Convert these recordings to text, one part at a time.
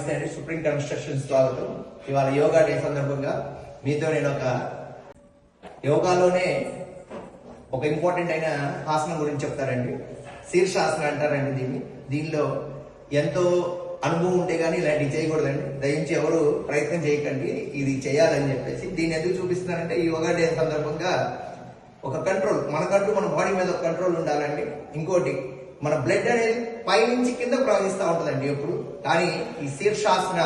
నమస్తే అండి. Supreme construction స్వాగతం. ఇవాళ యోగా డే సందర్భంగా మీతో నేను యోగాలోనే ఒక ఇంపార్టెంట్ అయిన ఆసనం గురించి చెప్తారండి. శీర్షాసనం అంటారండి దీనిలో ఎంతో అనుభవం ఉంటే గానీ ఇలాంటివి చేయకూడదండి. దయించి ఎవరు ప్రయత్నం చేయకండి, ఇది చేయాలని చెప్పేసి. దీన్ని ఎందుకు చూపిస్తున్నారంటే ఈ యోగా డే సందర్భంగా ఒక కంట్రోల్, మనకంటూ మన బాడీ మీద ఒక కంట్రోల్ ఉండాలండి. ఇంకోటి, మన బ్లడ్ అనేది పైనుంచి కింద ప్రవహిస్తూ ఉంటుందండి ఎప్పుడు. కానీ ఈ శీర్షాసన,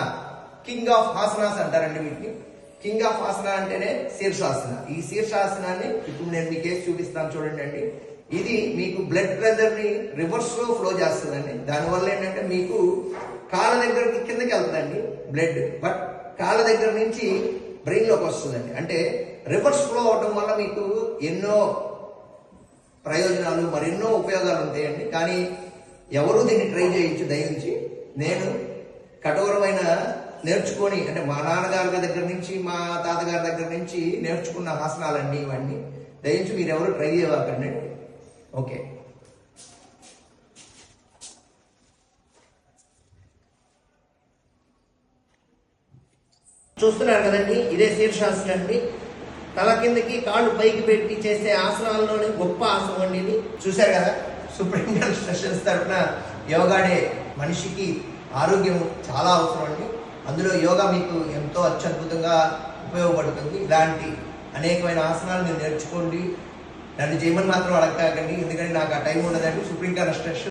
కింగ్ ఆఫ్ ఆసనాస్ అంటారండి వీటిని. కింగ్ ఆఫ్ ఆసన అంటేనే శీర్షాసన. ఈ శీర్షాసనాన్ని ఇప్పుడు నేను మీకు వేసి చూపిస్తాను చూడండి అండి. ఇది మీకు బ్లడ్ ప్రెషర్ ని రివర్స్ లో ఫ్లో చేస్తుందండి. దానివల్ల ఏంటంటే మీకు కాళ్ళ దగ్గరికి కిందకి వెళ్తుందండి బ్లడ్, బట్ కాళ్ళ దగ్గర నుంచి బ్రెయిన్ లోకి వస్తుందండి. అంటే రివర్స్ ఫ్లో అవడం వల్ల మీకు ఎన్నో ప్రయోజనాలు, మరెన్నో ఉపయోగాలు ఉంటాయండి. కానీ ఎవరు దీన్ని ట్రై చేయొచ్చు దయించి. నేను కఠోరమైన నేర్చుకొని, అంటే మా నాన్నగారి దగ్గర నుంచి మా తాతగారి దగ్గర నుంచి నేర్చుకున్న ఆసనాలన్నీ ఇవన్నీ దయించి మీరు ఎవరు ట్రై చేయకండి. ఓకే, చూస్తున్నారు కదండి, ఇదే శీర్షాసనం అండి. తల కిందకి కాళ్ళు పైకి పెట్టి చేసే ఆసనాల్లోనే గొప్ప ఆసనం అండి ఇది. చూశారు కదా, సుప్రీం కన్స్ట్రక్షన్స్ తరఫున యోగా డే. మనిషికి ఆరోగ్యం చాలా అవసరం అండి. అందులో యోగా మీకు ఎంతో అత్యద్భుతంగా ఉపయోగపడుతుంది. ఇలాంటి అనేకమైన ఆసనాలు మీరు నేర్చుకోండి. నన్ను చేయమని మాత్రం అడగకండి, ఎందుకంటే నాకు ఆ టైం ఉండదండి. Supreme construction